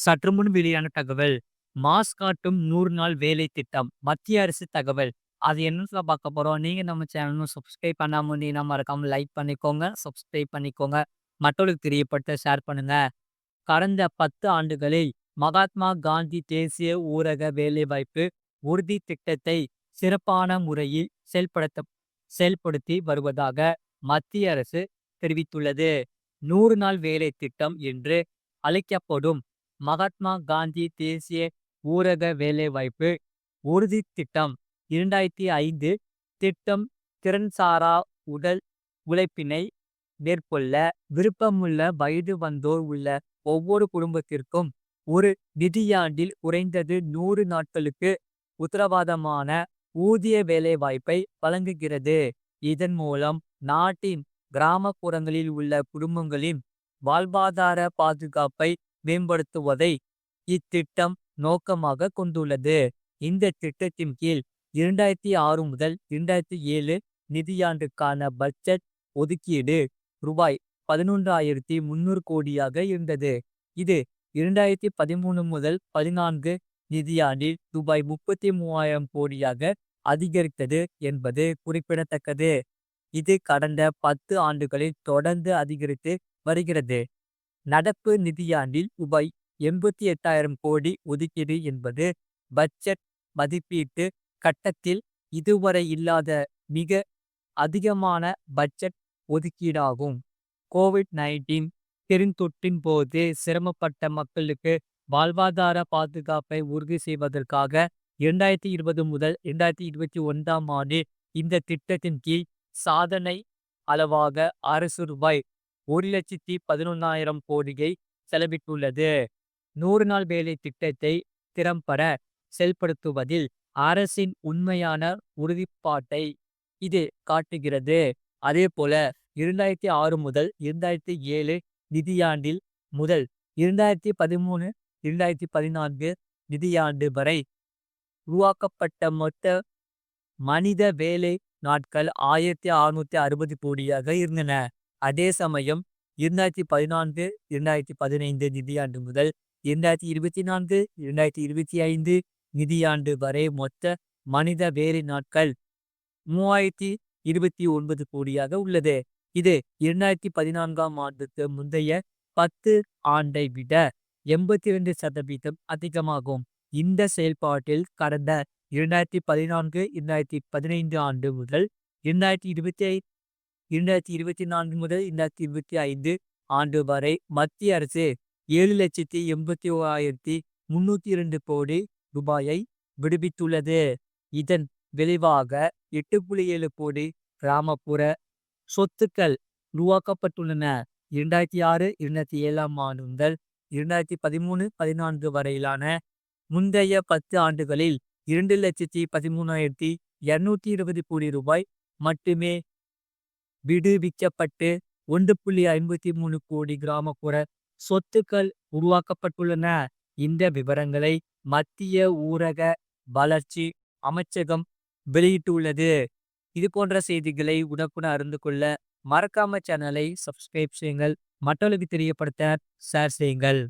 சற்றுமுன் வெளியான தகவல். மாஸ் காட்டும் 100 நாள் வேலை திட்டம். மத்திய அரசு தகவல். அது என்னன்னு பார்க்க போறோம். நீங்க நம்ம சேனலும் சப்ஸ்கிரைப் பண்ணாம இருந்தீங்கன்னா மறக்காம லைக் பண்ணிக்கோங்க. சப்ஸ்கிரைப் பண்ணிக்கோங்க. மற்றவர்களுக்கு தெரியப்படுத்த ஷேர் பண்ணுங்க. கடந்த 10 ஆண்டுகளில் மகாத்மா காந்தி தேசிய ஊரக வேலைவாய்ப்பு உறுதி திட்டத்தை சிறப்பான முறையில் செயல்படுத்தி வருவதாக மத்திய அரசு தெரிவித்துள்ளது. 100 நாள் வேலை திட்டம் என்று அழைக்கப்படும் மகாத்மா காந்தி தேசிய ஊரக வேலைவாய்ப்பு உறுதி திட்டம் 2005 திட்டம் திறன்சாரா உடல் உழைப்பினை மேற்கொள்ள விருப்பமுள்ள வயது வந்தோர் உள்ள ஒவ்வொரு குடும்பத்திற்கும் ஒரு நிதியாண்டில் குறைந்தது 100 நாட்களுக்கு உத்தரவாதமான ஊதிய வேலைவாய்ப்பை வழங்குகிறது. இதன் மூலம் நாட்டின் கிராமப்புறங்களில் உள்ள குடும்பங்களின் வாழ்வாதார பாதுகாப்பை மேம்படுத்துவதை இத்திட்டம் நோக்கமாக கொண்டுள்ளது. இந்த திட்டத்தின் கீழ் 2006 முதல் 2007 நிதியாண்டுக்கான பட்ஜெட் ஒதுக்கீடு ரூபாய் 11,300 கோடியாக இருந்தது. இது 2013 முதல் 14 நிதியாண்டில் ரூபாய் 33,000 கோடியாக அதிகரித்தது என்பது குறிப்பிடத்தக்கது. இது கடந்த 10 ஆண்டுகளில் தொடர்ந்து அதிகரித்து வருகிறது. நடப்பு நிதியாண்டில் ரூபாய் 88,000 கோடி ஒதுக்கீடு என்பது பட்ஜெட் மதிப்பீட்டு கட்டத்தில் இதுவரை இல்லாத மிக அதிகமான பட்ஜெட் ஒதுக்கீடாகும். கோவிட்-19 பெருந்தொற்றின் போது சிரமப்பட்ட மக்களுக்கு வாழ்வாதார பாதுகாப்பை உறுதி செய்வதற்காக 2020 முதல் 2021 ஆண்டு இந்த திட்டத்தின் கீழ் சாதனை அளவாக அரசு ரூபாய் 1,11,000 கோடியை செலவிட்டுள்ளது. 100 நாள் வேலை திட்டத்தை திறம்பட செயல்படுத்துவதில் அரசின் உண்மையான உறுதிப்பாட்டை இது காட்டுகிறது. அதேபோல 2006 முதல் 2007 நிதியாண்டில் முதல் 2013-2014 நிதியாண்டு வரை உருவாக்கப்பட்ட மொத்த மனித வேலை நாட்கள் 1,660 கோடியாக இருந்தன. அதே சமயம் 2014-2015 நிதியாண்டு முதல் 2024-2025 நிதியாண்டு வரை மொத்த மனித வேலை நாட்கள் 3,029 கோடியாக உள்ளது. இது 2014 ஆண்டுக்கு முந்தைய 10 ஆண்டை விட 82% அதிகமாகும். இந்த செயல்பாட்டில் கடந்த 2014-2015 ஆண்டு முதல் 2024 முதல் 2025 ஆண்டு வரை மத்திய அரசு 7,81,302 கோடி ரூபாயை விடுவித்துள்ளது. இதன் விளைவாக 8,7 கோடி கிராமப்புற சொத்துக்கள் உருவாக்கப்பட்டுள்ளன. 2006-2007 ஆண்டு முதல் 2013-14 வரையிலான முந்தைய 10 ஆண்டுகளில் 2,13,220 கோடி ரூபாய் மட்டுமே விடுவிக்கப்பட்டு 1,53 கோடி கிராமப்புற சொத்துக்கள் உருவாக்கப்பட்டுள்ளன. இந்த விவரங்களை மத்திய ஊரக வளர்ச்சி அமைச்சகம் வெளியிட்டுள்ளது. இது போன்ற செய்திகளை உடனுக்குடன் அறிந்து கொள்ள மறக்காம சேனலை சப்ஸ்கிரைப் செய்யுங்கள். மற்றவர்களுக்கு தெரியப்படுத்த ஷேர் செய்யுங்கள்.